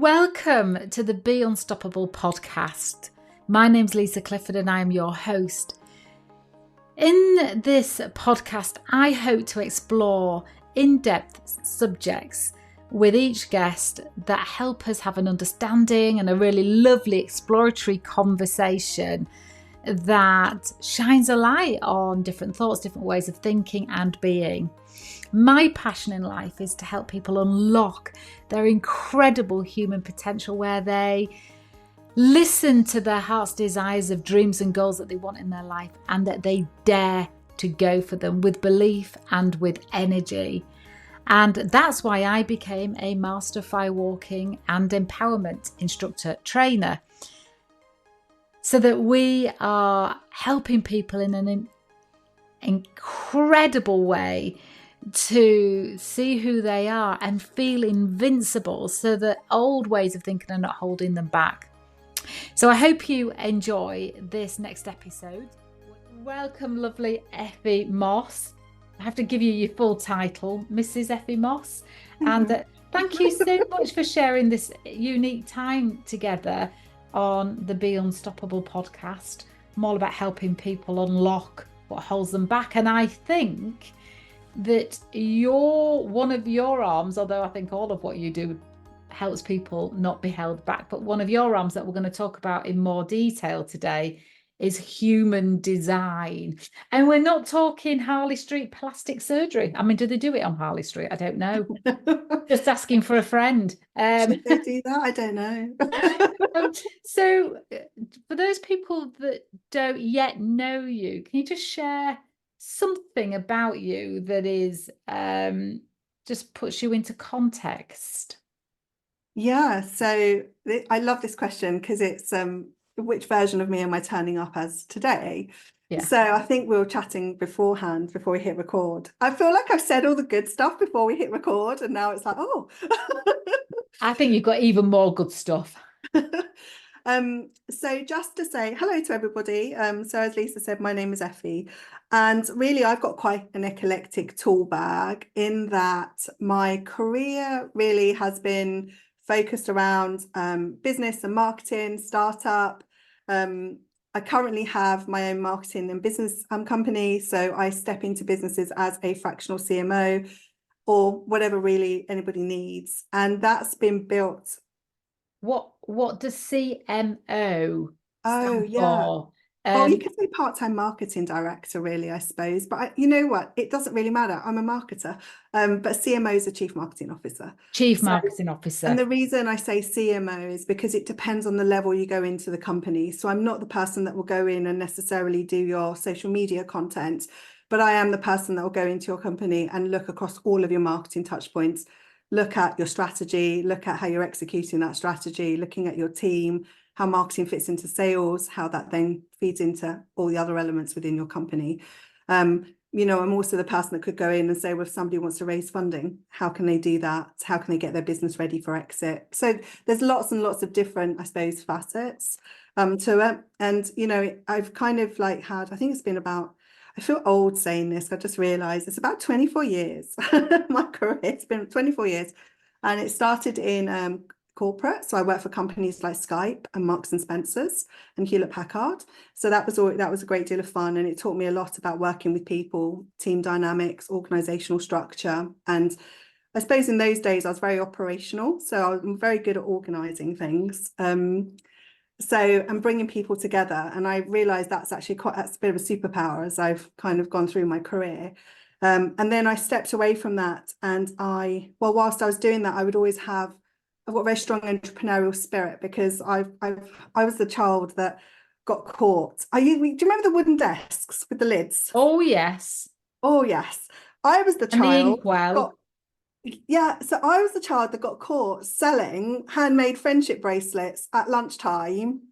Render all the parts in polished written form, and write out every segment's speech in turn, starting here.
Welcome to the Be Unstoppable podcast. My name's Lisa Clifford and I am your host. In this podcast, I hope to explore in-depth subjects with each guest that help us have an understanding and a really lovely exploratory conversation that shines a light on different thoughts, different ways of thinking and being. My passion in life is to help people unlock their incredible human potential, where they listen to their heart's desires of dreams and goals that they want in their life, and that they dare to go for them with belief and with energy. And that's why I became a master fire walking and empowerment instructor trainer, so that we are helping people in an incredible way to see who they are and feel invincible, so that old ways of thinking are not holding them back. So I hope you enjoy this next episode. Welcome, lovely Effie Moss. I have to give you your full title, Mrs. Effie Moss. And thank you so much for sharing this unique time together on the Be Unstoppable podcast. I'm all about helping people unlock what holds them back. And I think that one of your arms, although I think all of what you do helps people not be held back, but one of your arms that we're going to talk about in more detail today is human design. And we're not talking Harley Street plastic surgery. I mean, do they do it on Harley Street? I don't know. Just asking for a friend. Should they do that? I don't know. So for those people that don't yet know you, can you just share something about you that is just puts you into context? Yeah, so I love this question because it's which version of me am I turning up as today? Yeah. So I think we were chatting beforehand before we hit record. I feel like I've said all the good stuff before we hit record, and now it's like, oh. I think you've got even more good stuff. So just to say hello to everybody. So as Lisa said, my name is Effie, and really I've got quite an eclectic tool bag, in that my career really has been focused around business and marketing, startup. I currently have my own marketing and business company, so I step into businesses as a fractional CMO or whatever really anybody needs, and that's been built. What does CMO stand for? You could say part-time marketing director, really, I suppose. But you know what? It doesn't really matter. I'm a marketer. But CMO is a chief marketing officer. Marketing officer. And the reason I say CMO is because it depends on the level you go into the company. So I'm not the person that will go in and necessarily do your social media content, but I am the person that will go into your company and look across all of your marketing touch points, look at your strategy, look at how you're executing that strategy, looking at your team, how marketing fits into sales, how that then feeds into all the other elements within your company. I'm also the person that could go in and say, well, if somebody wants to raise funding, how can they do that? How can they get their business ready for exit? So there's lots and lots of different, I suppose, facets to it. And, I've kind of I think it's been about, I feel old saying this, I just realized it's about 24 years. My career, it's been 24 years. And it started in corporate. So I worked for companies like Skype and Marks and Spencer's and Hewlett Packard. So that was a great deal of fun. And it taught me a lot about working with people, team dynamics, organizational structure. And I suppose in those days, I was very operational. So I'm very good at organizing things. And bringing people together. And I realized that's actually that's a bit of a superpower as I've kind of gone through my career. And then I stepped away from that. And whilst I was doing that, I've got a very strong entrepreneurial spirit, because I was the child that got caught. Do you remember the wooden desks with the lids? Oh, yes. Oh, yes. I was the child. And the inkwell. So I was the child that got caught selling handmade friendship bracelets at lunchtime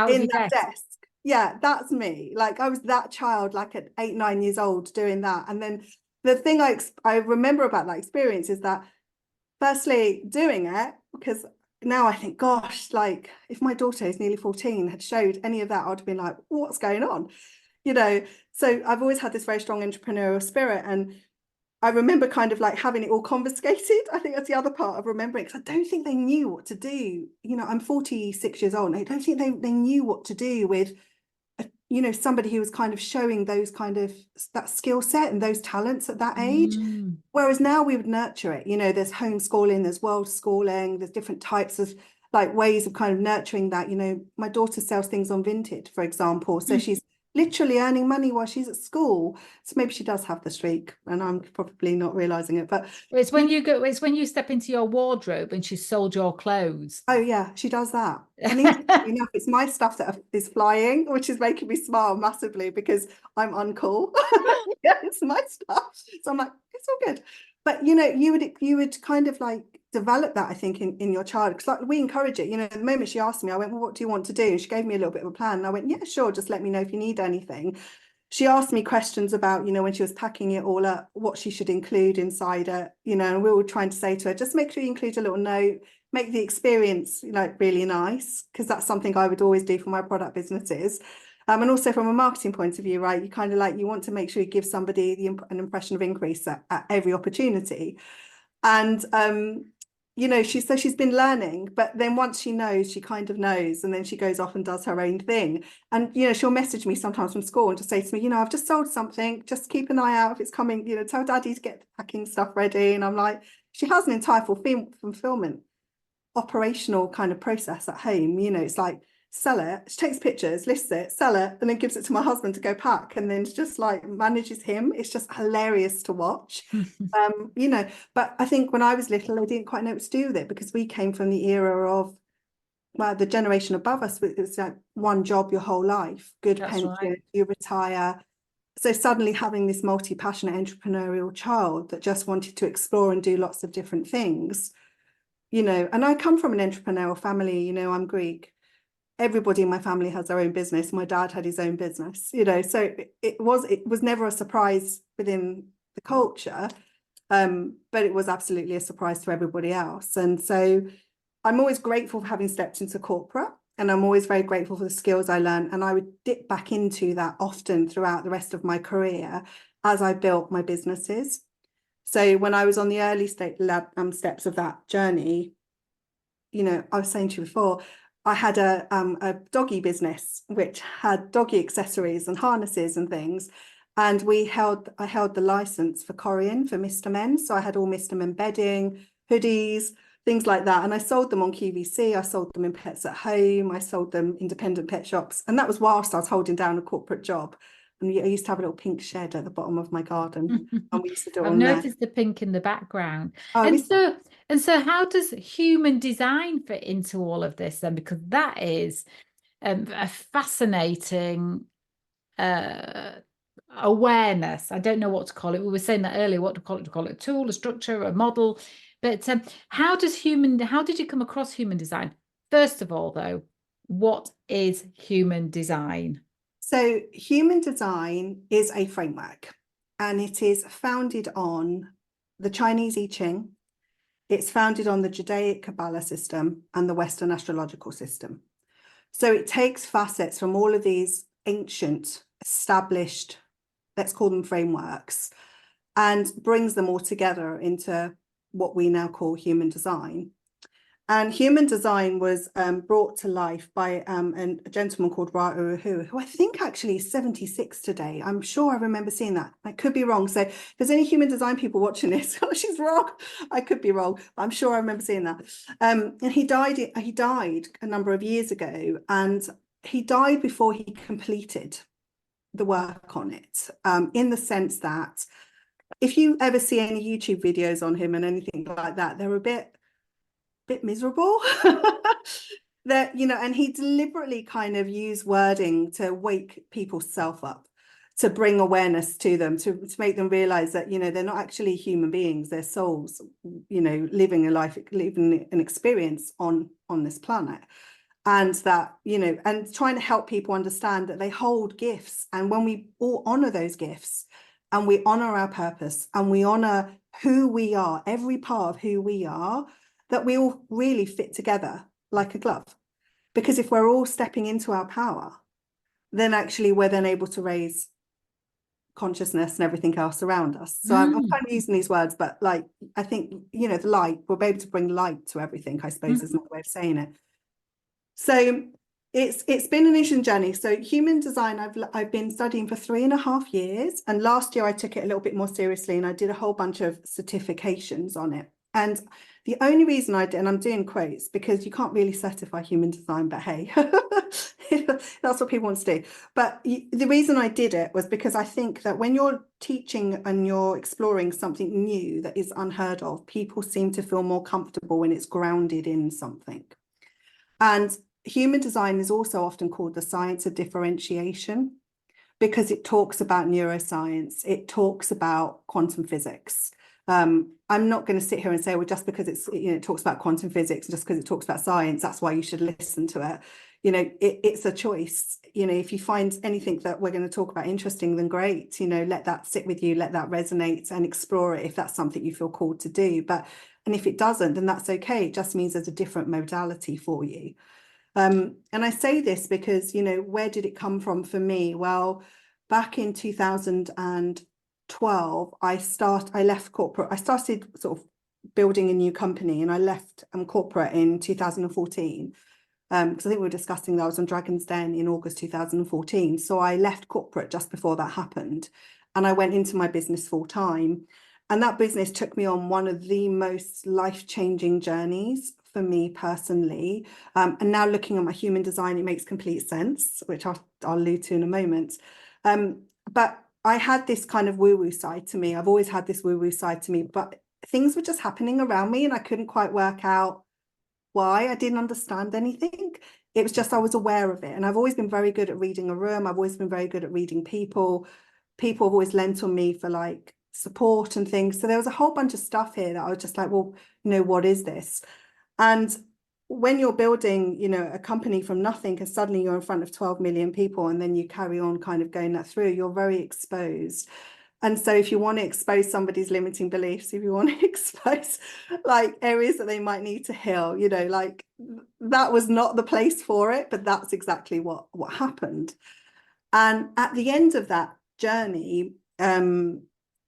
in that desk. Yeah, that's me. I was that child, at 8, 9 years old, doing that. And then the thing I remember about that experience is that, firstly, doing it, because now I think, gosh, if my daughter who's nearly 14 had showed any of that, I'd be like, what's going on? So I've always had this very strong entrepreneurial spirit. And I remember kind of like having it all confiscated. I think that's the other part of remembering, because I don't think they knew what to do. You know, I'm 46 years old. And I don't think they knew what to do with, you know, somebody who was kind of showing those kind of that skill set and those talents at that age. Whereas now we would nurture it. You know, there's homeschooling, there's world schooling, there's different types of like ways of kind of nurturing that. You know, my daughter sells things on Vinted, for example. So she's literally earning money while she's at school. So maybe she does have the streak, and I'm probably not realizing it. But it's when you step into your wardrobe and she's sold your clothes. oh yeah, she does that. And interestingly enough, it's my stuff that is flying, which is making me smile massively because I'm uncool. Yeah, it's my stuff. So I'm like, it's all good. But you know, you would kind of like develop that, I think, in your child, because like we encourage it. You know, the moment she asked me, I went, well, what do you want to do? And she gave me a little bit of a plan. And I went, yeah, sure, just let me know if you need anything. She asked me questions about, you know, when she was packing it all up, what she should include inside it, you know, and we were trying to say to her, just make sure you include a little note, make the experience like really nice, because that's something I would always do for my product businesses. And also from a marketing point of view, right, you kind of like, you want to make sure you give somebody an impression of increase at every opportunity. And you know, she's been learning, but then once she knows, she kind of knows, and then she goes off and does her own thing. And you know, she'll message me sometimes from school and just say to me, you know, I've just sold something, just keep an eye out if it's coming, you know, tell daddy to get the packing stuff ready. And I'm like, she has an entire fulfillment operational kind of process at home. You know, it's like, sell it, she takes pictures, lists it, sell it, and then gives it to my husband to go pack, and then just like manages him. It's just hilarious to watch. You know, but I think when I was little, I didn't quite know what to do with it, because we came from the era of, well, the generation above us, it was like one job your whole life, good pension, right, you retire. So suddenly having this multi-passionate entrepreneurial child that just wanted to explore and do lots of different things, you know, and I come from an entrepreneurial family, you know, I'm Greek. Everybody in my family has their own business. My dad had his own business, you know, so it was never a surprise within the culture, but it was absolutely a surprise to everybody else. And so I'm always grateful for having stepped into corporate, and I'm always very grateful for the skills I learned. And I would dip back into that often throughout the rest of my career as I built my businesses. So when I was on the early steps of that journey, you know, I was saying to you before, I had a doggy business which had doggy accessories and harnesses and things. And I held the license for Corian for Mr. Men. So I had all Mr. Men bedding, hoodies, things like that. And I sold them on QVC. I sold them in Pets at Home. I sold them independent pet shops. And that was whilst I was holding down a corporate job. And I used to have a little pink shed at the bottom of my garden. And we used to do it I've on noticed the pink in the background. Oh, and so how does human design fit into all of this then? Because that is a fascinating awareness. I don't know what to call it. We were saying that earlier, what to call it? To call it a tool, a structure, a model. But how did you come across human design? First of all, though, what is human design? So human design is a framework, and it is founded on the Chinese I Ching. It's founded on the Judaic Kabbalah system and the Western astrological system. So it takes facets from all of these ancient, established, let's call them frameworks, and brings them all together into what we now call human design. And human design was brought to life by a gentleman called Ra Uru, who I think actually is 76 today. I'm sure I remember seeing that. I could be wrong. So if there's any human design people watching this, oh, she's wrong. I could be wrong. But I'm sure I remember seeing that. And he died a number of years ago, and he died before he completed the work on it, in the sense that if you ever see any YouTube videos on him and anything like that, they're a bit miserable. That, you know, and he deliberately kind of used wording to wake people's self up, to bring awareness to them, to make them realize that, you know, they're not actually human beings, they're souls, you know, living a life, living an experience on this planet. And that, you know, and trying to help people understand that they hold gifts, and when we all honor those gifts, and we honor our purpose, and we honor who we are, every part of who we are, that we all really fit together like a glove. Because if we're all stepping into our power, then actually we're then able to raise consciousness and everything else around us. So I'm kind of using these words, but like, I think, you know, the light, we'll be able to bring light to everything, I suppose, is another way of saying it. So it's been an interesting journey. So human design, I've been studying for 3.5 years. And last year I took it a little bit more seriously and I did a whole bunch of certifications on it. And the only reason I did, and I'm doing quotes because you can't really certify human design, but hey, that's what people want to do. But the reason I did it was because I think that when you're teaching and you're exploring something new that is unheard of, people seem to feel more comfortable when it's grounded in something. And human design is also often called the science of differentiation because it talks about neuroscience, it talks about quantum physics. I'm not going to sit here and say, well, just because it's, you know, it talks about quantum physics, just because it talks about science, that's why you should listen to it. You know, it's a choice. You know, if you find anything that we're going to talk about interesting, then great, you know, let that sit with you, let that resonate and explore it if that's something you feel called to do. And if it doesn't, then that's okay. It just means there's a different modality for you. And I say this because, you know, where did it come from for me? Well, back in 2012, I left corporate. I started sort of building a new company and I left corporate in 2014. Because I think we were discussing that I was on Dragon's Den in August 2014. So I left corporate just before that happened. And I went into my business full time. And that business took me on one of the most life-changing journeys for me personally. And now looking at my human design, it makes complete sense, which I'll allude to in a moment. But I had this kind of woo-woo side to me. I've always had this woo-woo side to me, but things were just happening around me and I couldn't quite work out why. I didn't understand anything. It was just I was aware of it. And I've always been very good at reading a room. I've always been very good at reading people. People have always lent on me for like support and things. So there was a whole bunch of stuff here that I was just like, well, you know, what is this? And when you're building, you know, a company from nothing and suddenly you're in front of 12 million people and then you carry on kind of going that through, you're very exposed. And so if you want to expose somebody's limiting beliefs, if you want to expose like areas that they might need to heal, you know, like that was not the place for it, but that's exactly what happened. And at the end of that journey,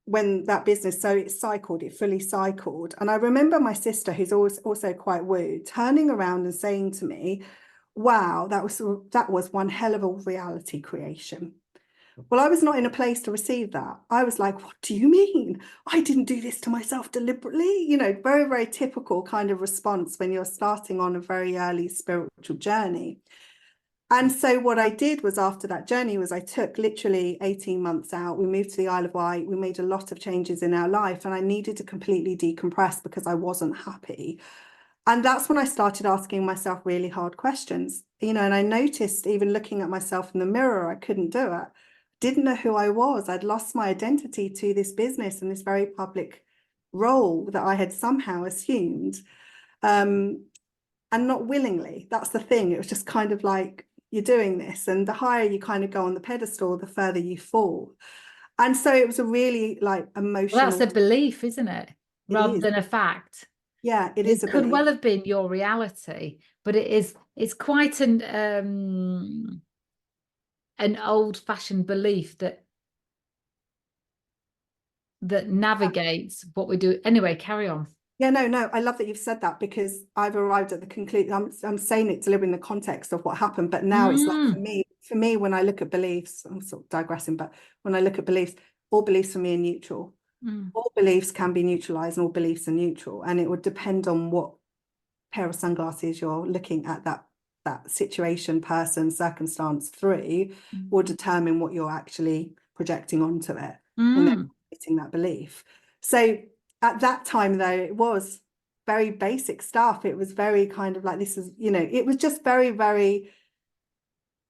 when that business, so it fully cycled. And I remember my sister, who's also quite woo, turning around and saying to me, wow, that was one hell of a reality creation. Well, I was not in a place to receive that. I was like, what do you mean? I didn't do this to myself deliberately. You know, very, very typical kind of response when you're starting on a very early spiritual journey. And so what I did was after that journey was I took literally 18 months out. We moved to the Isle of Wight. We made a lot of changes in our life and I needed to completely decompress because I wasn't happy. And that's when I started asking myself really hard questions, you know, and I noticed even looking at myself in the mirror, I couldn't do it. Didn't know who I was. I'd lost my identity to this business and this very public role that I had somehow assumed. And not willingly. That's the thing. It was just kind of like, you're doing this. And the higher you kind of go on the pedestal, the further you fall. And so it was a really like emotional. Well, that's a belief, isn't it? Rather than a fact. Yeah, it is a could belief. well have been your reality, but it's quite an old-fashioned belief that navigates what we do. Anyway, carry on. Yeah, no, I love that you've said that because I've arrived at the conclusion. I'm saying it delivering the context of what happened, but now it's like for me, when I look at beliefs, I'm sort of digressing, but when I look at beliefs, all beliefs for me are neutral. All beliefs can be neutralized and all beliefs are neutral. And it would depend on what pair of sunglasses you're looking at that situation, person, circumstance through will determine what you're actually projecting onto it and then creating that belief. So at that time, though, it was very basic stuff. It was very kind of like, this is, you know, it was just very, very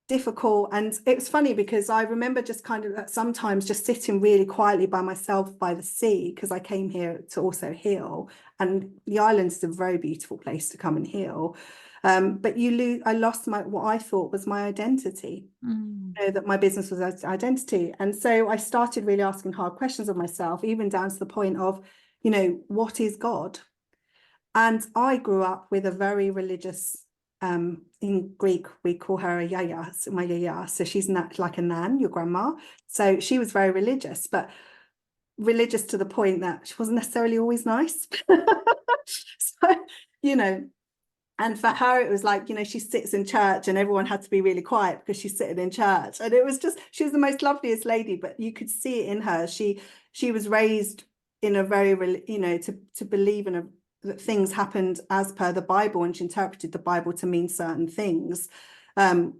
difficult. And it was funny because I remember just kind of sometimes just sitting really quietly by myself by the sea, because I came here to also heal. And the island is a very beautiful place to come and heal. But I lost what I thought was my identity, you know, that my business was identity. And so I started really asking hard questions of myself, even down to the point of, you know, what is God? And I grew up with a very religious in Greek, we call her a yaya, my yaya. So she's not like a nan, your grandma. So she was very religious, but religious to the point that she wasn't necessarily always nice. So, you know, and for her, it was like, you know, she sits in church and everyone had to be really quiet because she's sitting in church. And it was just, she was the most loveliest lady, but you could see it in her. She was raised in a very, you know, to believe in that things happened as per the Bible, and she interpreted the Bible to mean certain things,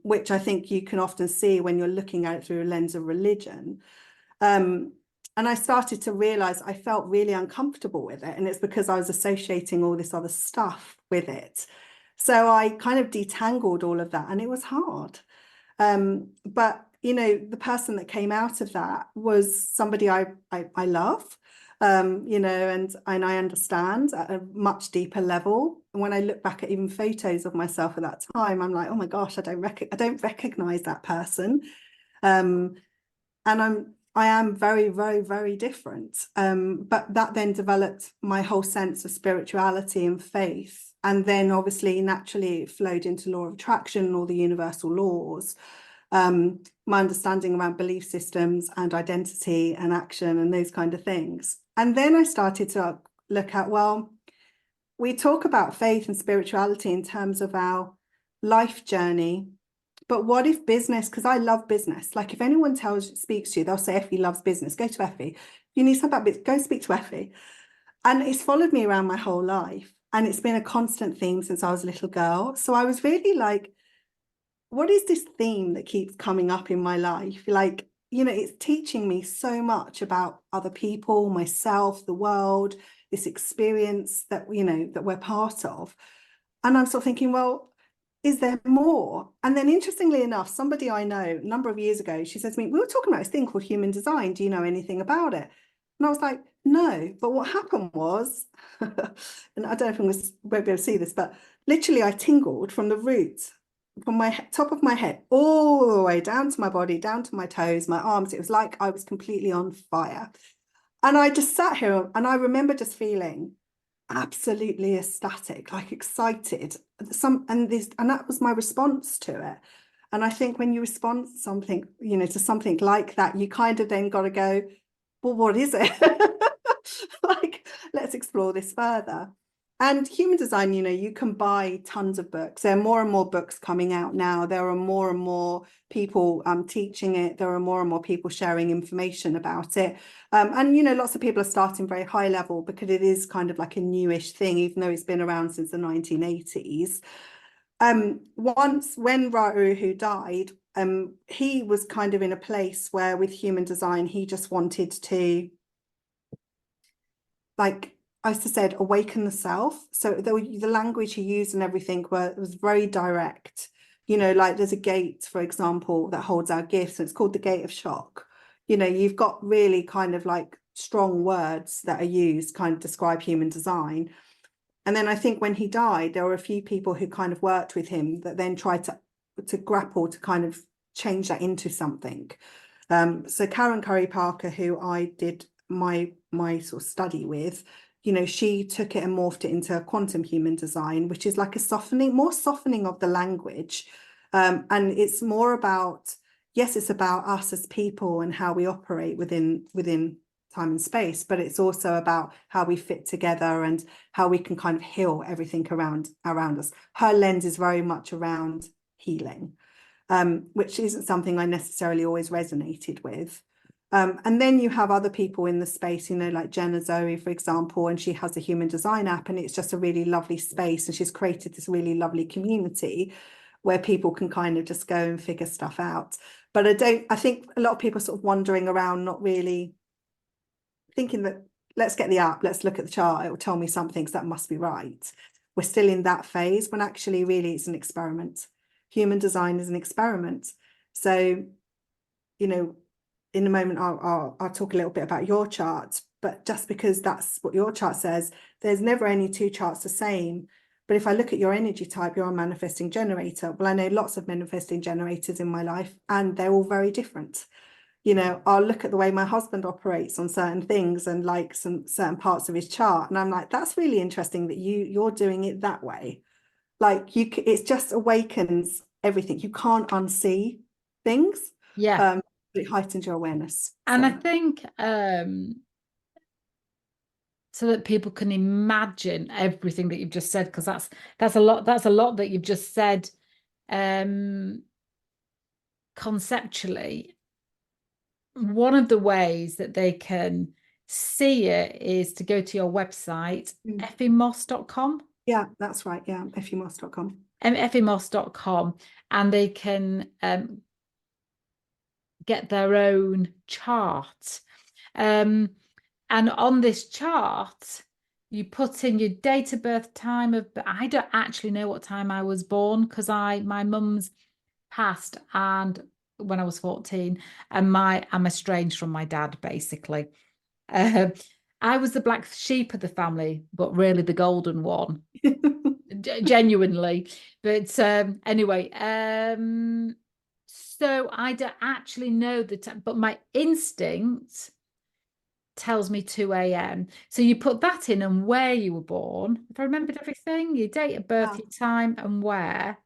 which I think you can often see when you're looking at it through a lens of religion. And I started to realize I felt really uncomfortable with it. And it's because I was associating all this other stuff with it. So I kind of detangled all of that, and it was hard. But, you know, the person that came out of that was somebody I love, you know, and I understand at a much deeper level. And when I look back at even photos of myself at that time, I'm like, oh my gosh, I don't recognize that person. And I am very, very, very different. But that then developed my whole sense of spirituality and faith. And then obviously, naturally, it flowed into law of attraction and all the universal laws. My understanding around belief systems and identity and action and those kind of things. And then I started to look at, well, we talk about faith and spirituality in terms of our life journey. But what if business, because I love business, like if anyone speaks to you, they'll say Effie loves business, go to Effie. If you need something about business, go speak to Effie. And it's followed me around my whole life. And it's been a constant theme since I was a little girl. So I was really like, what is this theme that keeps coming up in my life? Like, you know, it's teaching me so much about other people, myself, the world, this experience that, you know, that we're part of. And I'm sort of thinking, well, is there more? And then interestingly enough, somebody I know a number of years ago, she said to me, we were talking about this thing called human design. Do you know anything about it? And I was like, no. But what happened was, and I don't know if I won't be able to see this, but literally I tingled from the roots, from my top of my head, all the way down to my body, down to my toes, my arms. It was like I was completely on fire. And I just sat here and I remember just feeling absolutely ecstatic, like excited. And that was my response to it. And I think when you respond to something, you know, to something like that, you kind of then got to go, well, what is it? Like, let's explore this further. And human design, you know, you can buy tons of books. There are more and more books coming out now. There are more and more people teaching it. There are more and more people sharing information about it. And, you know, lots of people are starting very high level because it is kind of like a newish thing, even though it's been around since the 1980s. Once when Ra-Uru died, he was kind of in a place where with human design, he just wanted to, like, I said, awaken the self. So the language he used and everything was very direct. You know, like there's a gate, for example, that holds our gifts. And it's called the gate of shock. You know, you've got really kind of like strong words that are used, kind of describe human design. And then I think when he died, there were a few people who kind of worked with him that then tried to grapple to kind of change that into something. So Karen Curry Parker, who I did my sort of study with, you know, she took it and morphed it into quantum human design, which is like more softening of the language. And it's more about, yes, it's about us as people and how we operate within time and space, but it's also about how we fit together and how we can kind of heal everything around us. Her lens is very much around healing, which isn't something I necessarily always resonated with. And then you have other people in the space, you know, like Jenna Zoe, for example, and she has a human design app, and it's just a really lovely space. And she's created this really lovely community where people can kind of just go and figure stuff out. But I think a lot of people are sort of wandering around, not really thinking that let's get the app, let's look at the chart, it will tell me something, so that must be right. We're still in that phase when actually really it's an experiment. Human design is an experiment. So, you know, in a moment, I'll talk a little bit about your chart, but just because that's what your chart says, there's never any two charts the same. But if I look at your energy type, you're a manifesting generator. Well, I know lots of manifesting generators in my life, and they're all very different. You know, I'll look at the way my husband operates on certain things and like some certain parts of his chart. And I'm like, that's really interesting that you're doing it that way. Like it just awakens everything. You can't unsee things. Yeah. It heightens your awareness. And I So think so that people can imagine everything that you've just said, because that's a lot that you've just said conceptually. One of the ways that they can see it is to go to your website, effiemoss.com. yeah, that's right. Yeah, effiemoss.com. effiemoss.com, and they can get their own chart. And on this chart, you put in your date of birth, time of, but I don't actually know what time I was born, because my mum's passed and when I was 14, and I'm estranged from my dad, basically. I was the black sheep of the family, but really the golden one, genuinely. But anyway, so I don't actually know the time, but my instinct tells me 2 a.m. So you put that in and where you were born. If I remembered everything, your date of birth, your time, and where.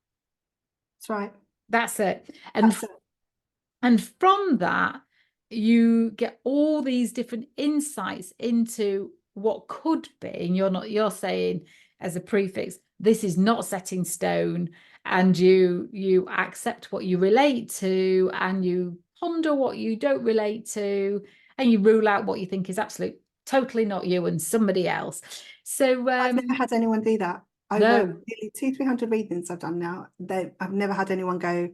That's right. That's it. And from that, you get all these different insights into what could be. And you're saying as a prefix, this is not set in stone, and you accept what you relate to, and you ponder what you don't relate to, and you rule out what you think is absolute totally not you and somebody else. So I've never had anyone do that. Over no. nearly 200-300 readings I've done now. I've never had anyone go,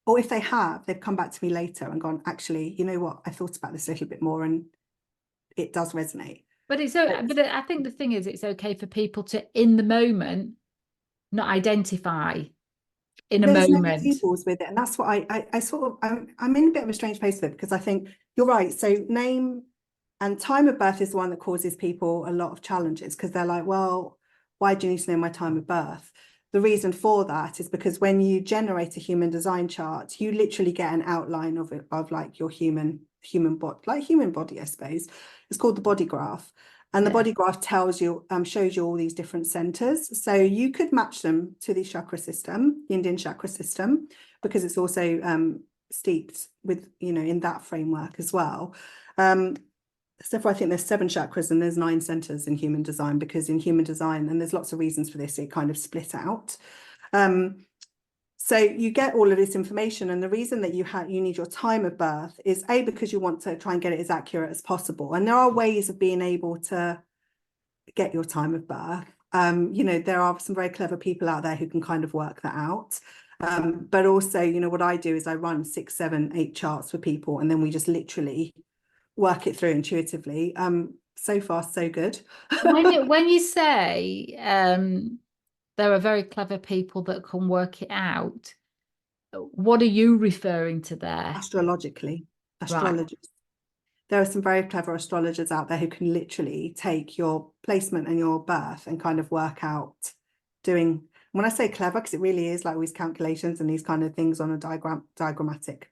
or if they have, they've come back to me later and gone, actually, you know what? I thought about this a little bit more and it does resonate. But I think the thing is, it's okay for people to, in the moment, not identify in a There's no moment. labels with it. And that's what I sort of, I'm in a bit of a strange place with it, because I think you're right. So name and time of birth is the one that causes people a lot of challenges, because they're like, well, why do you need to know my time of birth? The reason for that is because when you generate a human design chart, you literally get an outline of it, of like your human body, like human body, I suppose. It's called the body graph. And the body graph tells you, shows you all these different centers. So you could match them to the chakra system, the Indian chakra system, because it's also steeped with, in that framework as well. So I think there's 7 chakras and there's 9 centers in human design, because in human design, and there's lots of reasons for this, it kind of split out. So you get all of this information, and the reason that you need your time of birth is because you want to try and get it as accurate as possible. And there are ways of being able to get your time of birth. There are some very clever people out there who can kind of work that out. But also, what I do is I run 6, 7, 8 charts for people, and then we just literally work it through intuitively. So far, so good. When you say there are very clever people that can work it out, what are you referring to there? Astrologically, Right. astrologers. There are some very clever astrologers out there who can literally take your placement and your birth and kind of work out doing, when I say clever, because it really is like these calculations and these kind of things on a diagrammatic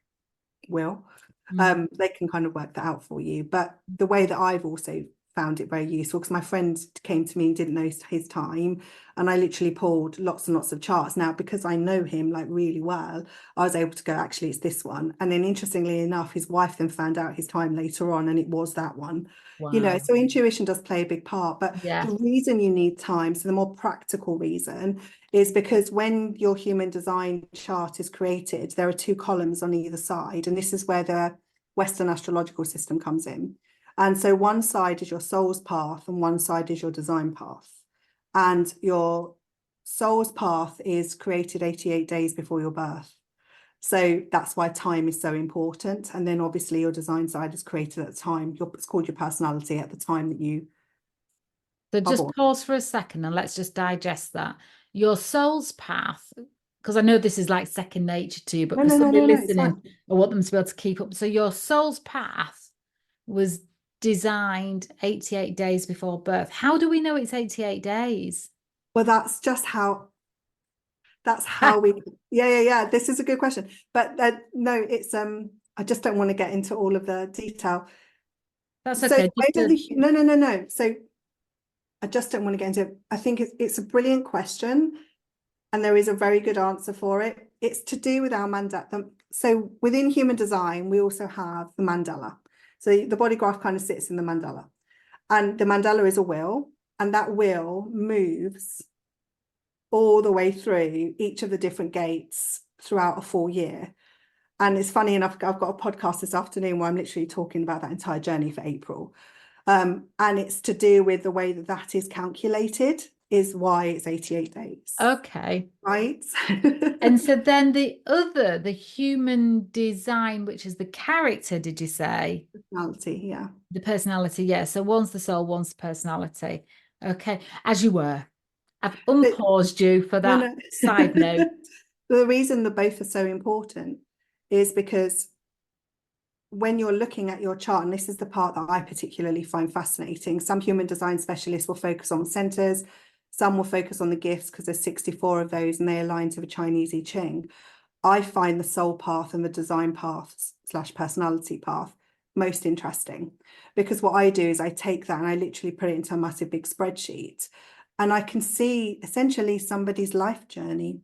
wheel. They can kind of work that out for you. But the way that I've also found it very useful, because my friend came to me and didn't know his time, and I literally pulled lots and lots of charts. Now, because I know him like really well, I was able to go, actually, it's this one. And then interestingly enough, his wife then found out his time later on, and it was that one. Wow. So intuition does play a big part. But Yeah. the reason you need time, so the more practical reason, is because when your human design chart is created, there are 2 columns on either side. And this is where the Western astrological system comes in. And so one side is your soul's path and one side is your design path. And your soul's path is created 88 days before your birth. So that's why time is so important. And then obviously your design side is created at the time. It's called your personality at the time that you. So just pause for a second and let's just digest that. Your soul's path, because I know this is like second nature to you, but for somebody listening, I want them to be able to keep up. So your soul's path was designed 88 days before birth. How do we know it's 88 days? Well, that's we, yeah. This is a good question. But no, it's, I just don't want to get into all of the detail. That's okay. No. So I just don't want to get into it. I think it's a brilliant question. And there is a very good answer for it. It's to do with our mandala. So within human design, we also have the mandala. So the body graph kind of sits in the mandala. And the mandala is a wheel, and that wheel moves all the way through each of the different gates throughout a full year. And it's funny enough, I've got a podcast this afternoon where I'm literally talking about that entire journey for April. And it's to do with the way that that is calculated is why it's 88 days. Okay. Right. And so then the human design, which is the character, did you say? Personality, yeah. The personality, yeah. So one's the soul, one's the personality. Okay. As you were. I've unpaused you for that side note. The reason that both are so important is because when you're looking at your chart, and this is the part that I particularly find fascinating, some human design specialists will focus on centers, some will focus on the gifts because there's 64 of those and they align to the Chinese I Ching. I find the soul path and the design path / personality path most interesting, because what I do is I take that and I literally put it into a massive big spreadsheet, and I can see essentially somebody's life journey.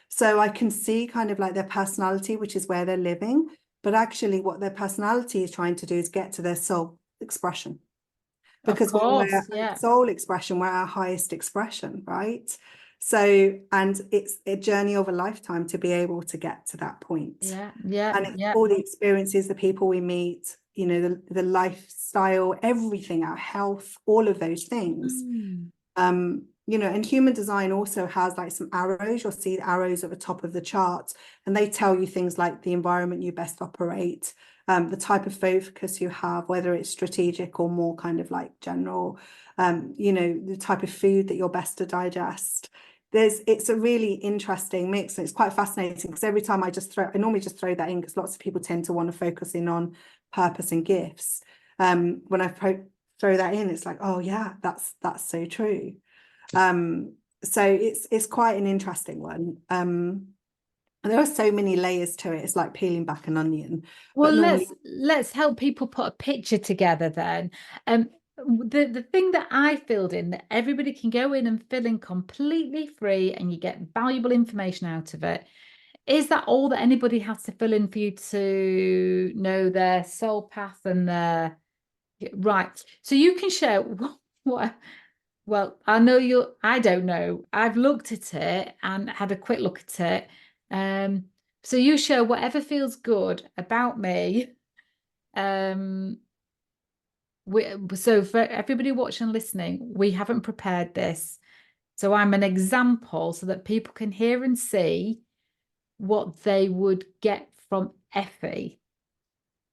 So I can see kind of like their personality, which is where they're living, but actually what their personality is trying to do is get to their soul expression. Because when we're soul expression, we're our highest expression, right? So, and it's a journey of a lifetime to be able to get to that point. Yeah. And it's all the experiences, the people we meet, you know, the lifestyle, everything, our health, all of those things. You know, and human design also has like some arrows. You'll see arrows at the top of the chart, and they tell you things like the environment you best operate, the type of focus you have, whether it's strategic or more kind of like general, you know, the type of food that you're best to digest. It's a really interesting mix, and it's quite fascinating because every time I normally just throw that in because lots of people tend to want to focus in on purpose and gifts. When I throw that in, it's like, oh yeah, that's so true. So it's quite an interesting one. And there are so many layers to it. It's like peeling back an onion. Well, let's help people put a picture together then. The thing that I filled in, that everybody can go in and fill in completely free and you get valuable information out of it. Is that all that anybody has to fill in for you to know their soul path and their right? So you can share what. Well, I don't know. I've looked at it and had a quick look at it. So you share whatever feels good about me. So for everybody watching and listening, we haven't prepared this. So I'm an example so that people can hear and see what they would get from Effie.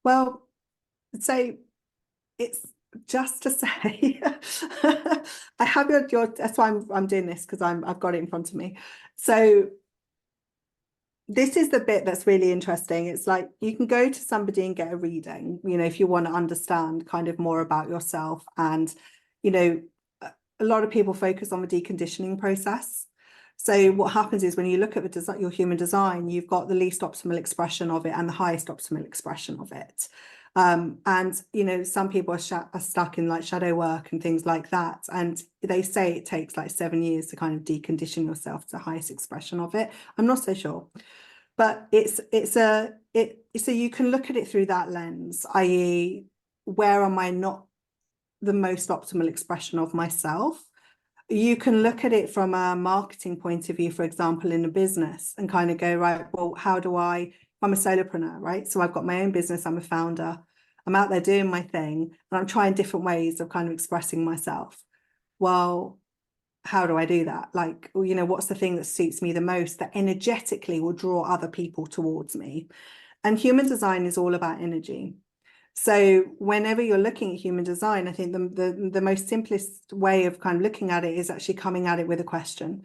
Well, so it's just to say, I have your that's why I'm doing this, because I've got it in front of me. So this is the bit that's really interesting. It's like you can go to somebody and get a reading, you know, if you want to understand kind of more about yourself. And, you know, a lot of people focus on the deconditioning process. So what happens is when you look at your human design, you've got the least optimal expression of it and the highest optimal expression of it. And, you know, some people are stuck in like shadow work and things like that. And they say it takes like 7 years to kind of decondition yourself to the highest expression of it. I'm not so sure. But so you can look at it through that lens, i.e., where am I not the most optimal expression of myself? You can look at it from a marketing point of view, for example, in a business, and kind of go, right, well, I'm a solopreneur, right? So I've got my own business, I'm a founder, I'm out there doing my thing, and I'm trying different ways of kind of expressing myself. Well, how do I do that? Like, you know, what's the thing that suits me the most that energetically will draw other people towards me? And human design is all about energy. So whenever you're looking at human design, I think the most simplest way of kind of looking at it is actually coming at it with a question.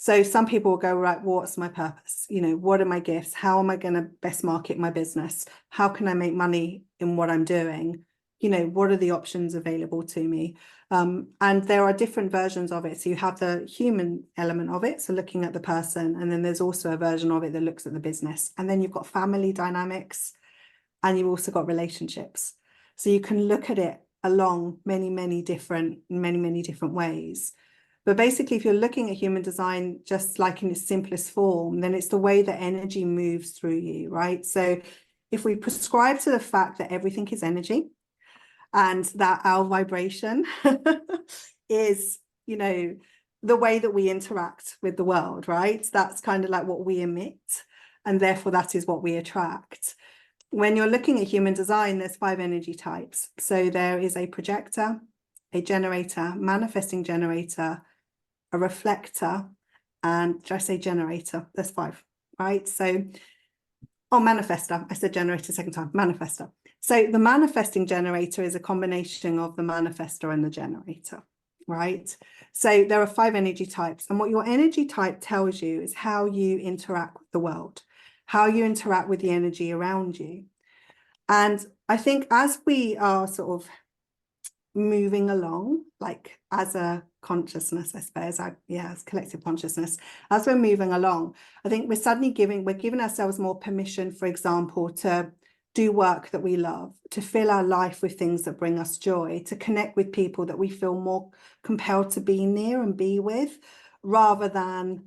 So some people will go, right, what's my purpose? You know, what are my gifts? How am I going to best market my business? How can I make money in what I'm doing? You know, what are the options available to me? And there are different versions of it. So you have the human element of it, so looking at the person, and then there's also a version of it that looks at the business. And then you've got family dynamics, and you've also got relationships. So you can look at it along many different ways. But basically, if you're looking at human design just like in its simplest form, then it's the way that energy moves through you, right? So if we prescribe to the fact that everything is energy and that our vibration is, you know, the way that we interact with the world, right? That's kind of like what we emit, and therefore that is what we attract. When you're looking at human design, there's 5 energy types. So there is a projector, a generator, manifesting generator, a reflector, and did I say generator? There's 5, right? So, oh, manifester. I said generator second time, manifester. So the manifesting generator is a combination of the manifester and the generator, right? So there are 5 energy types. And what your energy type tells you is how you interact with the world, how you interact with the energy around you. And I think as we are sort of moving along, like as a consciousness, I suppose, as collective consciousness, as we're moving along, I think we're giving ourselves more permission, for example, to do work that we love, to fill our life with things that bring us joy, to connect with people that we feel more compelled to be near and be with, rather than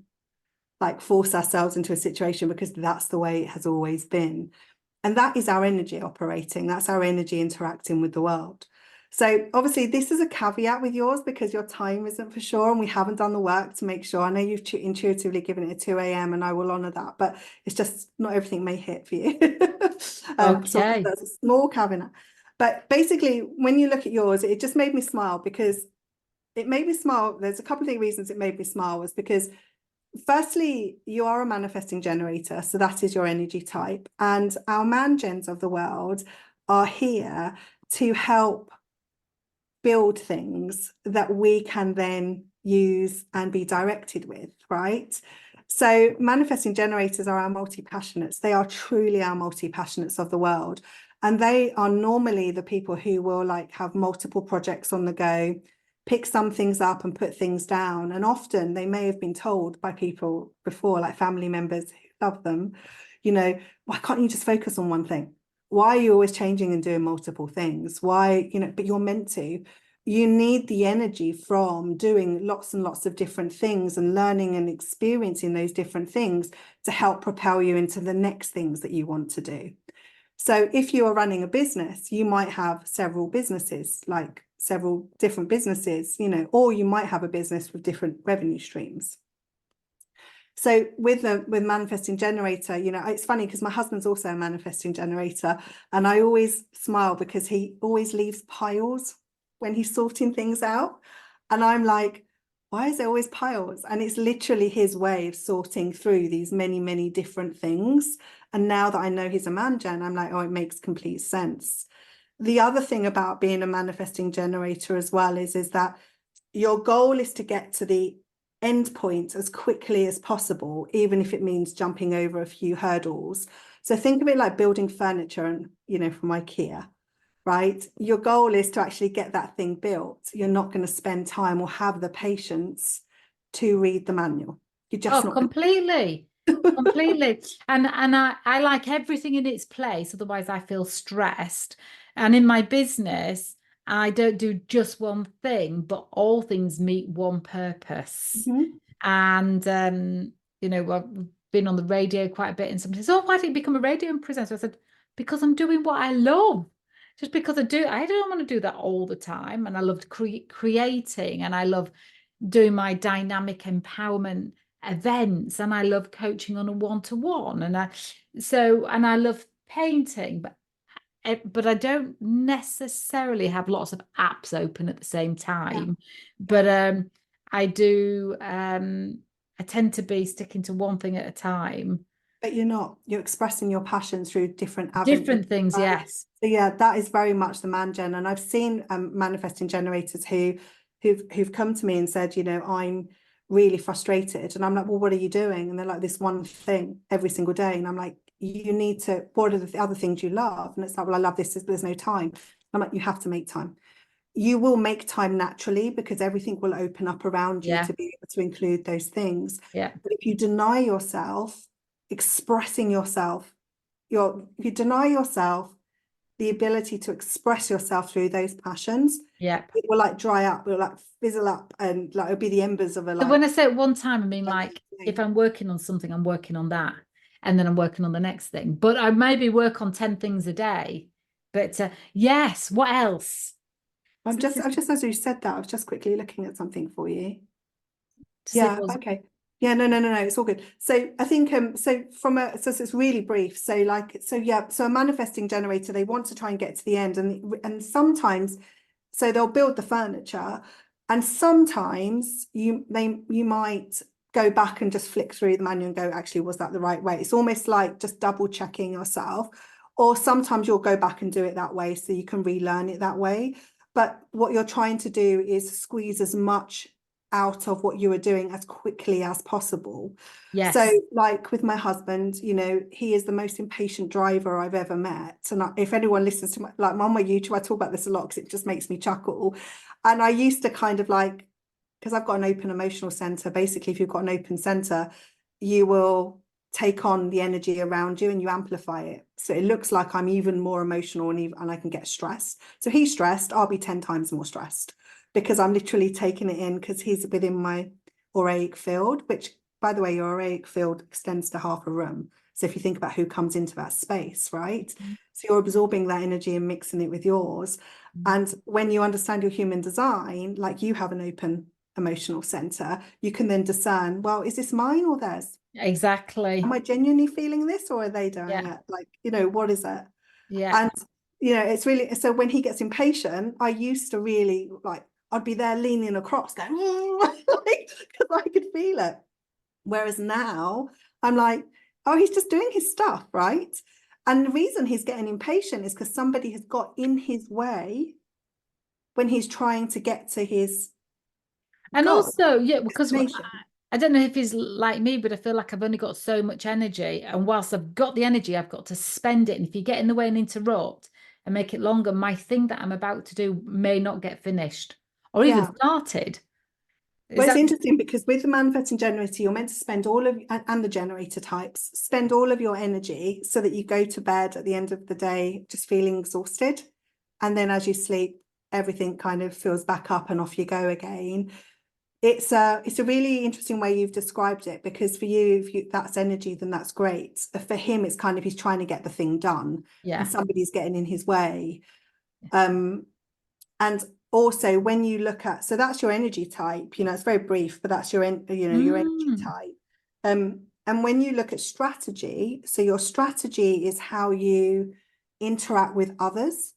like force ourselves into a situation because that's the way it has always been. And that is our energy operating. That's our energy interacting with the world. So obviously this is a caveat with yours because your time isn't for sure and we haven't done the work to make sure. I know you've intuitively given it a 2 a.m. and I will honour that, but it's just not everything may hit for you. Okay. So that's a small caveat. But basically, when you look at yours, it just made me smile because it made me smile. There's a couple of reasons it made me smile was because firstly, you are a manifesting generator, so that is your energy type. And our man-gens of the world are here to help build things that we can then use and be directed with, right? So manifesting generators are our multi-passionates. They are truly our multi-passionates of the world. And they are normally the people who will like have multiple projects on the go, pick some things up and put things down. And often they may have been told by people before, like family members who love them, you know, why can't you just focus on one thing? Why are you always changing and doing multiple things? Why, you know, but you're meant to. You need the energy from doing lots and lots of different things and learning and experiencing those different things to help propel you into the next things that you want to do. So if you are running a business, you might have several businesses, like several different businesses, you know, or you might have a business with different revenue streams. So with manifesting generator, you know, it's funny because my husband's also a manifesting generator, and I always smile because he always leaves piles when he's sorting things out. And I'm like, why is there always piles? And it's literally his way of sorting through these many, many different things. And now that I know he's a man gen, I'm like, oh, it makes complete sense. The other thing about being a manifesting generator as well is that your goal is to get to the end point as quickly as possible, even if it means jumping over a few hurdles. So think of it like building furniture and, you know, from IKEA, right? Your goal is to actually get that thing built. You're not going to spend time or have the patience to read the manual. You're just not completely. Completely. And I like everything in its place, otherwise I feel stressed. And in my business, I don't do just one thing, but all things meet one purpose. And you know, I've been on the radio quite a bit, and somebody says, oh, why did you become a radio presenter? I said, because I'm doing what I love. Just because I don't want to do that all the time. And I loved creating, and I love doing my dynamic empowerment events, and I love coaching on a one-to-one, and I love painting, but I don't necessarily have lots of apps open at the same time. But I do I tend to be sticking to one thing at a time. But you're expressing your passion through different avenues. Different things, yes. So yeah, that is very much the man gen. And I've seen manifesting generators who've come to me and said, you know, I'm really frustrated. And I'm like, well, what are you doing? And they're like, this one thing every single day. And I'm like, you need to, what are the other things you love? And it's like, well, I love this, but there's no time. I'm like, you have to make time. You will make time naturally because everything will open up around you to be able to include those things. Yeah. But if you deny yourself expressing yourself, you deny yourself the ability to express yourself through those passions, Yeah. it will like dry up, it will like fizzle up, and like it'll be the embers of a So like. when I say at one time, I mean like if I'm working on something, I'm working on that, and then I'm working on the next thing. But I maybe work on 10 things a day. But yes, what else? I'm just as you said that, I was just quickly looking at something for you. Yeah, okay. Yeah, no, it's all good. So I think so it's really brief. So like so a manifesting generator, they want to try and get to the end, and sometimes so they'll build the furniture, and sometimes you might go back and just flick through the manual and go, actually, was that the right way? It's almost like just double checking yourself. Or sometimes you'll go back and do it that way so you can relearn it that way. But what you're trying to do is squeeze as much out of what you are doing as quickly as possible. yes. So like with my husband, you know, he is the most impatient driver I've ever met. And if anyone listens to my on my YouTube, I talk about this a lot because it just makes me chuckle. And I used to kind of like, because I've got an open emotional center, basically if you've got an open center, you will take on the energy around you and you amplify it. So it looks like I'm even more emotional and I can get stressed. So he's stressed, I'll be 10 times more stressed because I'm literally taking it in because he's within my auraic field, which, by the way, your auraic field extends to half a room. So if you think about who comes into that space, right? Mm-hmm. So you're absorbing that energy and mixing it with yours. Mm-hmm. And when you understand your human design, like you have an open emotional center, you can then discern, well, is this mine or theirs? Exactly. Am I genuinely feeling this or are they doing it? Like, you know, what is it? Yeah. And, you know, it's really, so when he gets impatient, I used to really like, I'd be there leaning across going, because I could feel it. Whereas now I'm like, oh, he's just doing his stuff, right? And the reason he's getting impatient is because somebody has got in his way when he's trying to get to his and goal, also, yeah, because I don't know if he's like me, but I feel like I've only got so much energy. And whilst I've got the energy, I've got to spend it. And if you get in the way and interrupt and make it longer, my thing that I'm about to do may not get finished or even started. Well, it's interesting because with the manifesting generator, you're meant to spend all of, and the generator types, spend all of your energy so that you go to bed at the end of the day just feeling exhausted. And then as you sleep, everything kind of fills back up and off you go again. It's a really interesting way you've described it, because for you, if that's energy, then that's great. For him, it's kind of he's trying to get the thing done, and somebody's getting in his way. And also when you look at, so that's your energy type, you know, it's very brief, but that's your your energy type. And when you look at strategy, so your strategy is how you interact with others,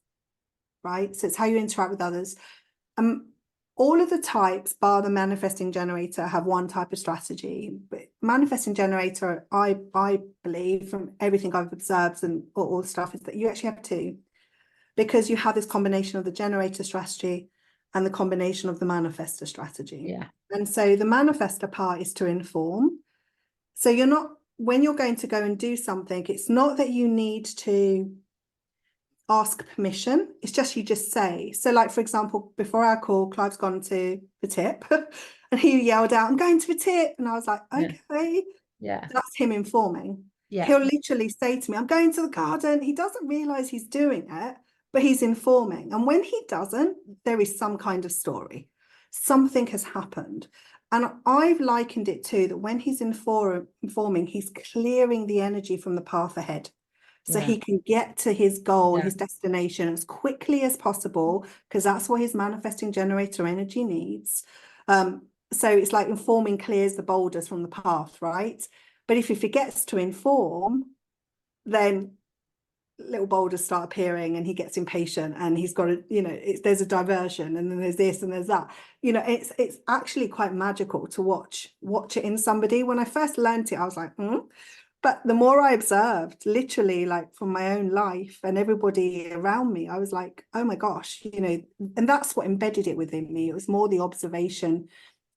right? So it's how you interact with others. All of the types, bar the manifesting generator, have one type of strategy. But manifesting generator, I believe from everything I've observed and all the stuff, is that you actually have two, because you have this combination of the generator strategy and the combination of the manifestor strategy. Yeah. And so the manifestor part is to inform. So you're not, when you're going to go and do something, it's not that you need to ask permission, it's just you just say. So like, for example, before our call, Clive's gone to the tip and he yelled out, I'm going to the tip. And I was like, okay. Yeah. That's him informing. Yeah. He'll literally say to me, I'm going to the garden. He doesn't realize he's doing it, but he's informing. And when he doesn't, there is some kind of story. Something has happened. And I've likened it to that when he's informing, he's clearing the energy from the path ahead. So he can get to his goal, his destination as quickly as possible, because that's what his manifesting generator energy needs. So it's like informing clears the boulders from the path, right? But if he forgets to inform, then little boulders start appearing and he gets impatient and he's got to, you know, there's a diversion and then there's this and there's that. You know, it's actually quite magical to watch it in somebody. When I first learned it, I was like, But the more I observed, literally, like from my own life and everybody around me, I was like, oh my gosh, you know, and that's what embedded it within me. It was more the observation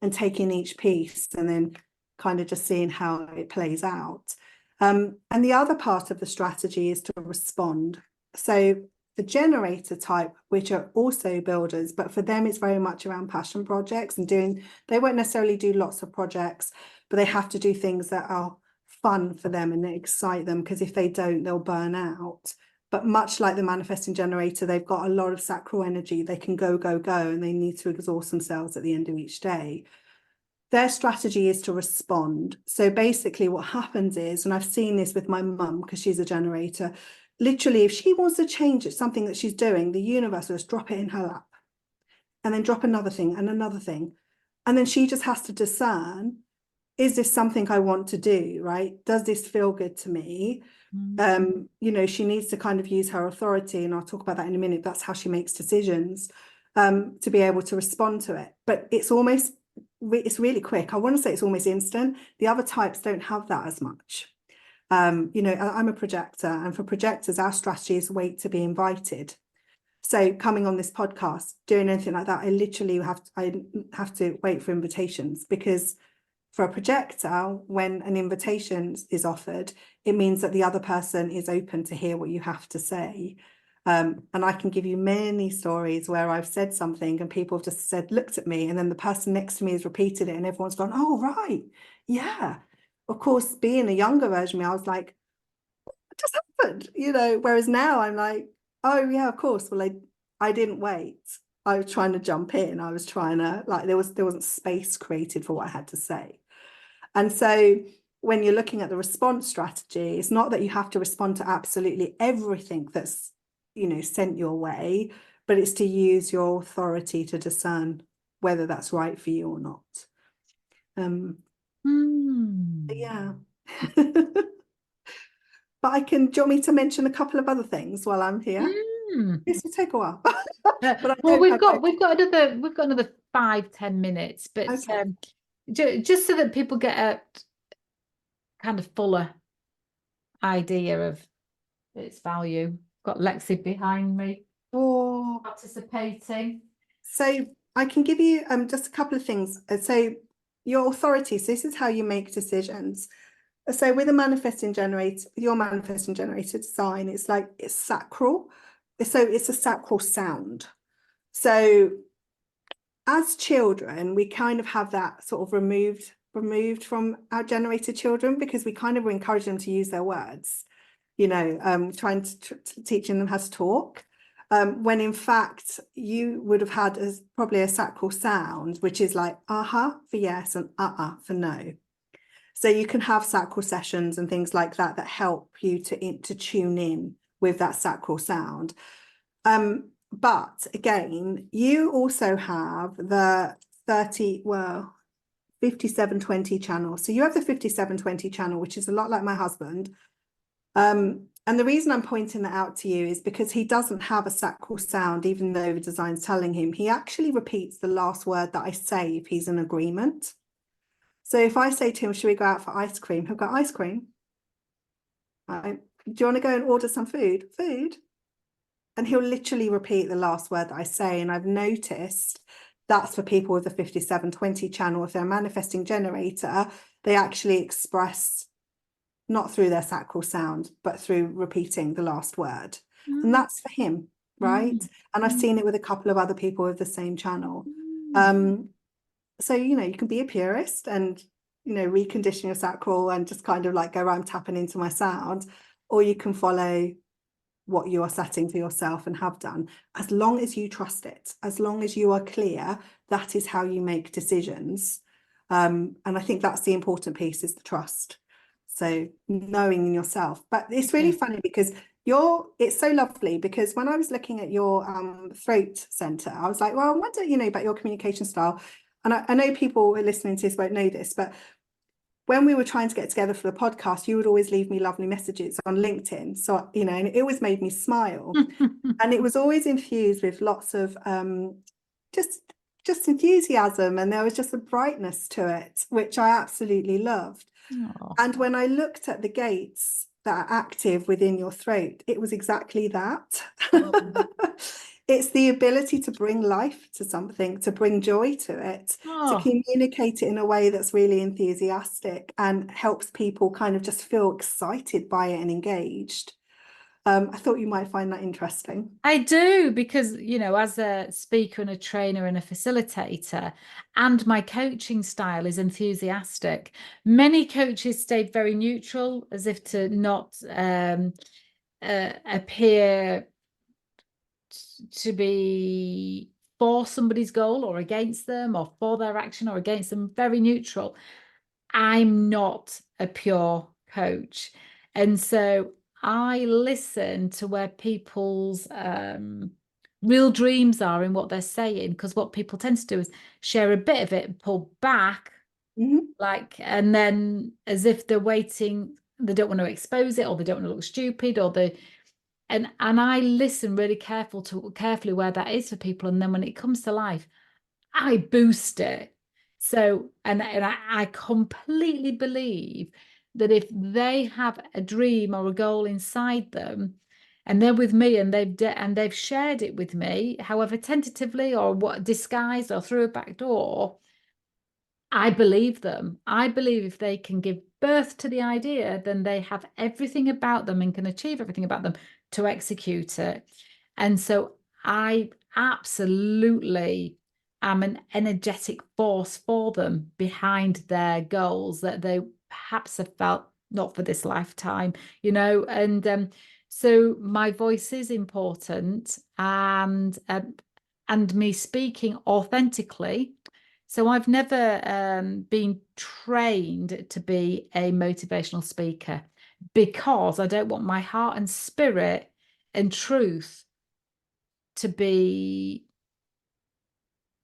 and taking each piece and then kind of just seeing how it plays out. And the other part of the strategy is to respond. So the generator type, which are also builders, but for them, it's very much around passion projects and they won't necessarily do lots of projects, but they have to do things that are fun for them and they excite them, because if they don't, they'll burn out. But much like the manifesting generator, they've got a lot of sacral energy. They can go, go, go, and they need to exhaust themselves at the end of each day. Their strategy is to respond. So basically what happens is, and I've seen this with my mum because she's a generator, literally if she wants to change something that she's doing, the universe will just drop it in her lap and then drop another thing and another thing. And then she just has to discern, is this something I want to do, right? Does this feel good to me? You know, she needs to kind of use her authority, and I'll talk about that in a minute. That's how she makes decisions, to be able to respond to it. But it's really quick. I want to say it's almost instant. The other types don't have that as much. You know, I'm a projector, and for projectors, our strategy is wait to be invited. So coming on this podcast, doing anything like that, I literally have to wait for invitations, because for a projector, when an invitation is offered, it means that the other person is open to hear what you have to say. And I can give you many stories where I've said something and people have just looked at me, and then the person next to me has repeated it and everyone's gone, oh, right. Yeah. Of course, being a younger version of me, I was like, what just happened? You know, whereas now I'm like, oh, yeah, of course. Well, I didn't wait. I was trying to jump in. I was trying to, like, there wasn't space created for what I had to say. And so when you're looking at the response strategy, it's not that you have to respond to absolutely everything that's, you know, sent your way, but it's to use your authority to discern whether that's right for you or not. Yeah. But do you want me to mention a couple of other things while I'm here? This will take a while. But well, we've got another 5-10 minutes, but okay. Just so that people get a kind of fuller idea of its value. Got Lexi behind me participating. So I can give you just a couple of things. So your authority, so this is how you make decisions. So with a manifesting generator, your manifesting generator design, it's sacral. So it's a sacral sound. So as children, we kind of have that sort of removed from our generated children, because we kind of encourage them to use their words, you know, trying to teaching them how to talk. When in fact you would have had probably a sacral sound, which is like for yes and for no. So you can have sacral sessions and things like that help you to tune in with that sacral sound. But again, you also have the 5720 channel. So you have the 5720 channel, which is a lot like my husband. And the reason I'm pointing that out to you is because he doesn't have a sacral sound, even though the design's telling him. He actually repeats the last word that I say if he's in agreement. So if I say to him, should we go out for ice cream? He'll go, ice cream. Right. Do you want to go and order some food? Food. And he'll literally repeat the last word that I say. And I've noticed that's for people with the 5720 channel. If they're a manifesting generator, they actually express not through their sacral sound, but through repeating the last word. And that's for him, right? And I've seen it with a couple of other people with the same channel. So, you know, you can be a purist and, you know, recondition your sacral and just kind of like go, I'm tapping into my sound, or you can follow what you are setting for yourself and have done, as long as you trust it, as long as you are clear, that is how you make decisions. And I think that's the important piece, is the trust. So knowing in yourself. But it's really funny because it's so lovely, because when I was looking at your throat center, I was like, well, I wonder, you know, about your communication style. And I know people who are listening to this won't know this, but when we were trying to get together for the podcast, you would always leave me lovely messages on LinkedIn. So, you know, and it always made me smile. And it was always infused with lots of just enthusiasm. And there was just a brightness to it, which I absolutely loved. Aww. And when I looked at the gates that are active within your throat, it was exactly that. It's the ability to bring life to something, to bring joy to it, to communicate it in a way that's really enthusiastic and helps people kind of just feel excited by it and engaged. I thought you might find that interesting. I do, because, you know, as a speaker and a trainer and a facilitator, and my coaching style is enthusiastic. Many coaches stayed very neutral, as if to not appear to be for somebody's goal or against them, or for their action or against them. Very neutral. I'm not a pure coach. And so I listen to where people's real dreams are in what they're saying, because what people tend to do is share a bit of it and pull back, and then as if they're waiting, they don't want to expose it, or they don't want to look stupid, or they and I listen really carefully where that is for people. And then when it comes to life, I boost it. So, and I completely believe that if they have a dream or a goal inside them, and they're with me, and they've shared it with me, however tentatively or what disguised or through a back door, I believe them. I believe if they can give birth to the idea, then they have everything about them and can achieve everything about them to execute it. And so I absolutely am an energetic force for them behind their goals that they perhaps have felt not for this lifetime, and so my voice is important, and me speaking authentically. So I've never been trained to be a motivational speaker, because I don't want my heart and spirit and truth to be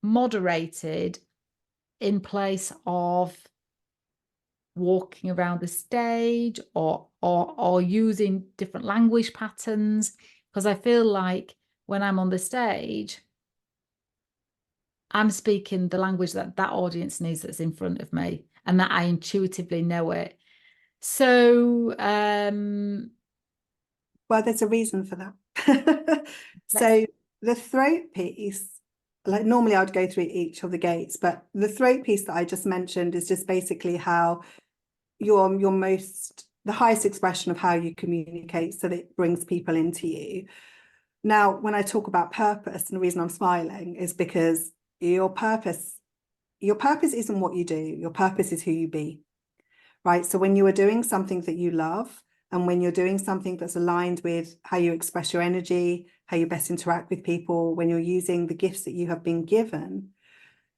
moderated in place of walking around the stage or using different language patterns, because I feel like when I'm on the stage, I'm speaking the language that audience needs, that's in front of me, and that I intuitively know it. So, well, there's a reason for that. So the throat piece, like normally I'd go through each of the gates, but the throat piece that I just mentioned is just basically how your the highest expression of how you communicate, so that it brings people into you. Now, when I talk about purpose, and the reason I'm smiling is because your purpose isn't what you do. Your purpose is who you be, right? So when you are doing something that you love, and when you're doing something that's aligned with how you express your energy, how you best interact with people, when you're using the gifts that you have been given,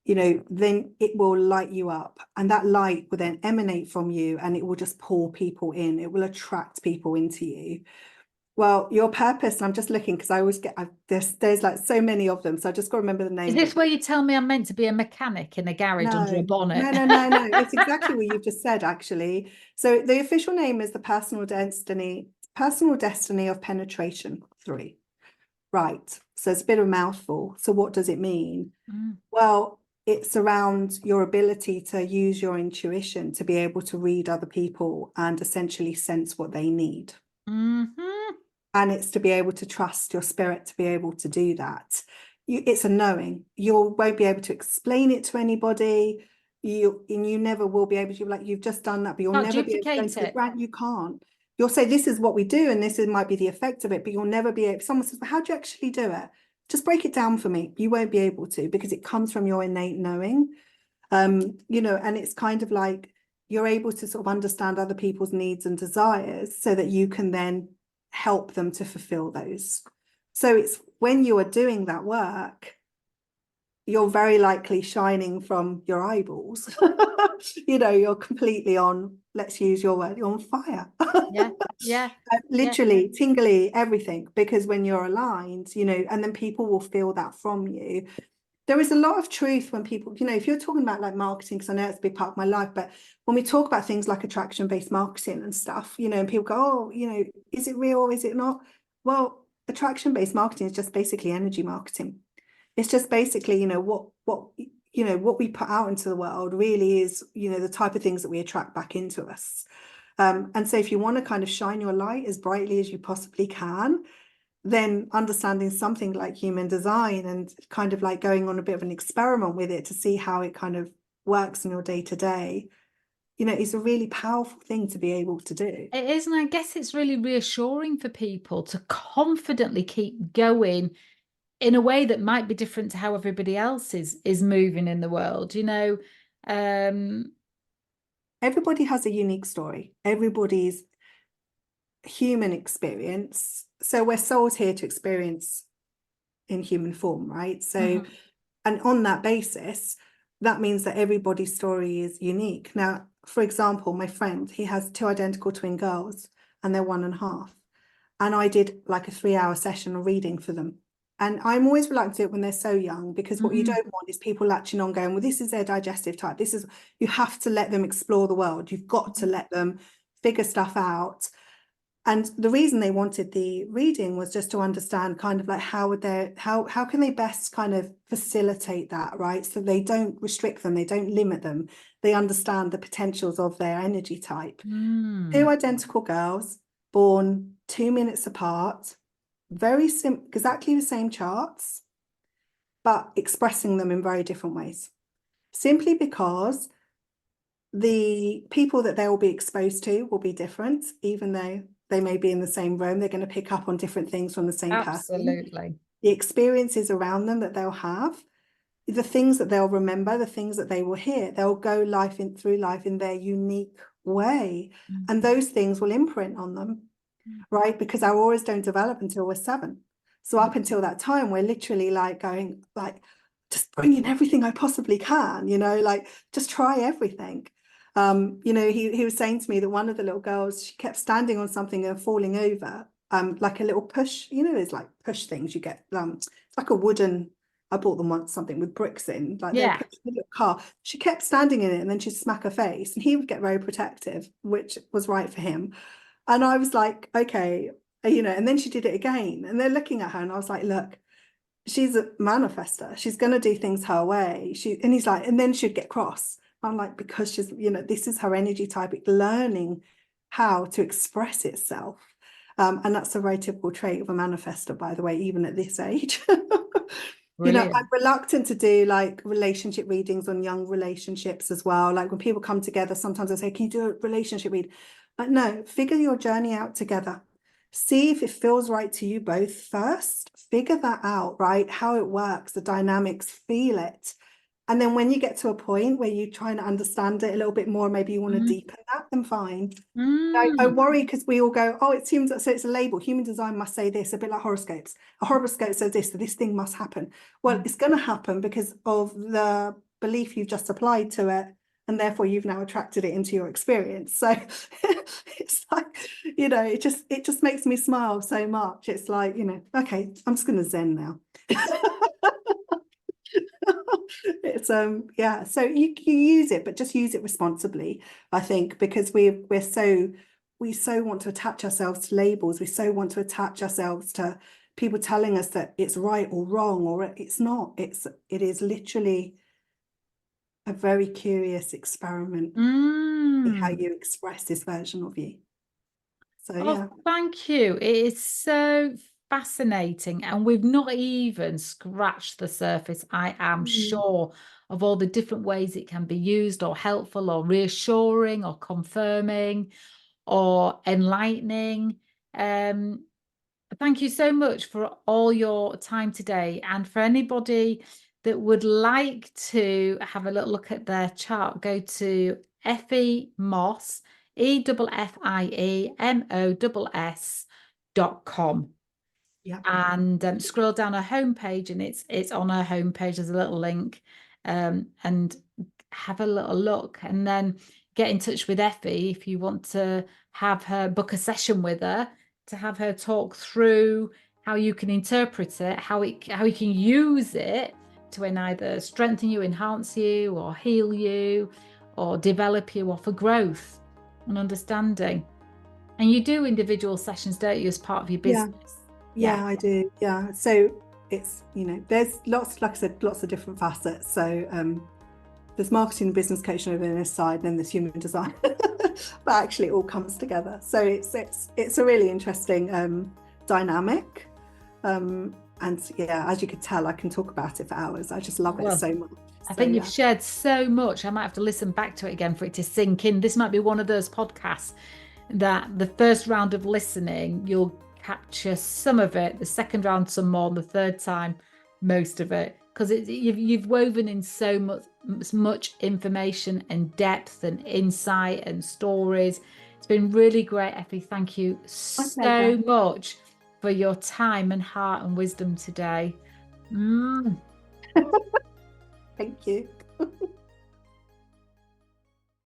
then it will light you up, and that light will then emanate from you, and it will just pull people in. It will attract people into you. Well, your purpose, and I'm just looking because I always get there's like so many of them, so I just got to remember the name. Is this where you tell me I'm meant to be a mechanic in a garage under a bonnet? No. It's exactly what you've just said, actually. So the official name is the Personal Destiny of Penetration 3. Right. So it's a bit of a mouthful. So what does it mean? Well, it's around your ability to use your intuition to be able to read other people and essentially sense what they need. And it's to be able to trust your spirit to be able to do that. It's a knowing. You won't be able to explain it to anybody. You never will be able to, like, you've just done that, but you'll never be able to grant. You can't. You'll say, this is what we do, and this might be the effect of it, but you'll never be able. If someone says, well, how do you actually do it? Just break it down for me. You won't be able to, because it comes from your innate knowing. And it's kind of like you're able to sort of understand other people's needs and desires so that you can then help them to fulfill those. So it's when you are doing that work, you're very likely shining from your eyeballs. You're completely on, let's use your word, you're on fire. Yeah. Literally, tingly, everything, because when you're aligned, and then people will feel that from you. There is a lot of truth when people, if you're talking about like marketing, because I know it's a big part of my life, but when we talk about things like attraction-based marketing and stuff, and people go, oh, is it real or is it not? Well, attraction-based marketing is just basically energy marketing. It's just basically, what we put out into the world really is, the type of things that we attract back into us. And so if you want to kind of shine your light as brightly as you possibly can, then understanding something like human design and kind of like going on a bit of an experiment with it to see how it kind of works in your day-to-day, is a really powerful thing to be able to do. It is, and I guess it's really reassuring for people to confidently keep going in a way that might be different to how everybody else is moving in the world. Everybody has a unique story. Everybody's human experience. So we're sold here to experience in human form, right? So, and on that basis, that means that everybody's story is unique. Now, for example, my friend, he has 2 identical twin girls and they're 1.5. And I did like a 3-hour session of reading for them. And I'm always reluctant to do it when they're so young, because what you don't want is people latching on going, well, this is their digestive type. You have to let them explore the world. You've got to let them figure stuff out. And the reason they wanted the reading was just to understand kind of like how can they best kind of facilitate that, right? So they don't restrict them, they don't limit them. They understand the potentials of their energy type. 2 identical girls, born 2 minutes apart, very exactly the same charts, but expressing them in very different ways. Simply because the people that they will be exposed to will be different, even though they may be in the same room, they're going to pick up on different things from the same person. Absolutely. The experiences around them that they'll have, the things that they'll remember, the things that they will hear, they'll go through life in their unique way. And those things will imprint on them, right? Because our auras don't develop until we're 7. So up until that time, we're literally like going, like, just bring in everything I possibly can, like just try everything. He was saying to me that one of the little girls, she kept standing on something and falling over, like a little push, there's like push things you get, it's like a wooden, I bought them once, something with bricks in, like they're pushing a little car. She kept standing in it and then she'd smack her face and he would get very protective, which was right for him. And I was like, okay, and then she did it again and they're looking at her and I was like, look, she's a manifester. She's going to do things her way. And he's like, and then she'd get cross. I'm like, because she's, this is her energy type, learning how to express itself. And that's a very typical trait of a manifestor, by the way, even at this age. I'm reluctant to do like relationship readings on young relationships as well. Like when people come together, sometimes I say, can you do a relationship read? But no, figure your journey out together. See if it feels right to you both first. Figure that out, right? How it works, the dynamics, feel it. And then when you get to a point where you're trying to understand it a little bit more, maybe you want to deepen that, then fine. I worry because we all go, oh, it seems so it's a label. Human design must say this, a bit like horoscopes. A horoscope says this, so this thing must happen. Well, it's going to happen because of the belief you've just applied to it. And therefore you've now attracted it into your experience. So it's like, it just makes me smile so much. It's like, okay, I'm just going to Zen now. It's so you use it, but just use it responsibly, I think, because we so want to attach ourselves to labels. We so want to attach ourselves to people telling us that it's right or wrong, or it's not. It is literally a very curious experiment in how you express this version of you. So thank you. It is so fascinating, and we've not even scratched the surface, I am sure, of all the different ways it can be used, or helpful, or reassuring, or confirming, or enlightening. Thank you so much for all your time today. And for anybody that would like to have a little look at their chart, go to Effie Moss, EFIEMOSS.com. yeah. And scroll down her homepage, and it's on her homepage. There's a little link, and have a little look, and then get in touch with Effie if you want to have her book a session with her, to have her talk through how you can interpret it, how you can use it to either strengthen you, enhance you, or heal you, or develop you, or for growth and understanding. And you do individual sessions, don't you, as part of your business? Yeah, I do. Yeah. So it's, there's lots, like I said, lots of different facets. So there's marketing and business coaching over this side, and then there's human design. But actually it all comes together. So it's a really interesting dynamic. And yeah, as you could tell, I can talk about it for hours. I just love it so much. I think you've shared so much. I might have to listen back to it again for it to sink in. This might be one of those podcasts that the first round of listening, you'll capture some of it, the second round some more, and the third time most of it, because you've woven in so much information and depth and insight and stories. It's It's been really great, Effie. Thank you so pleasure. much for your time and heart and wisdom today. Thank you.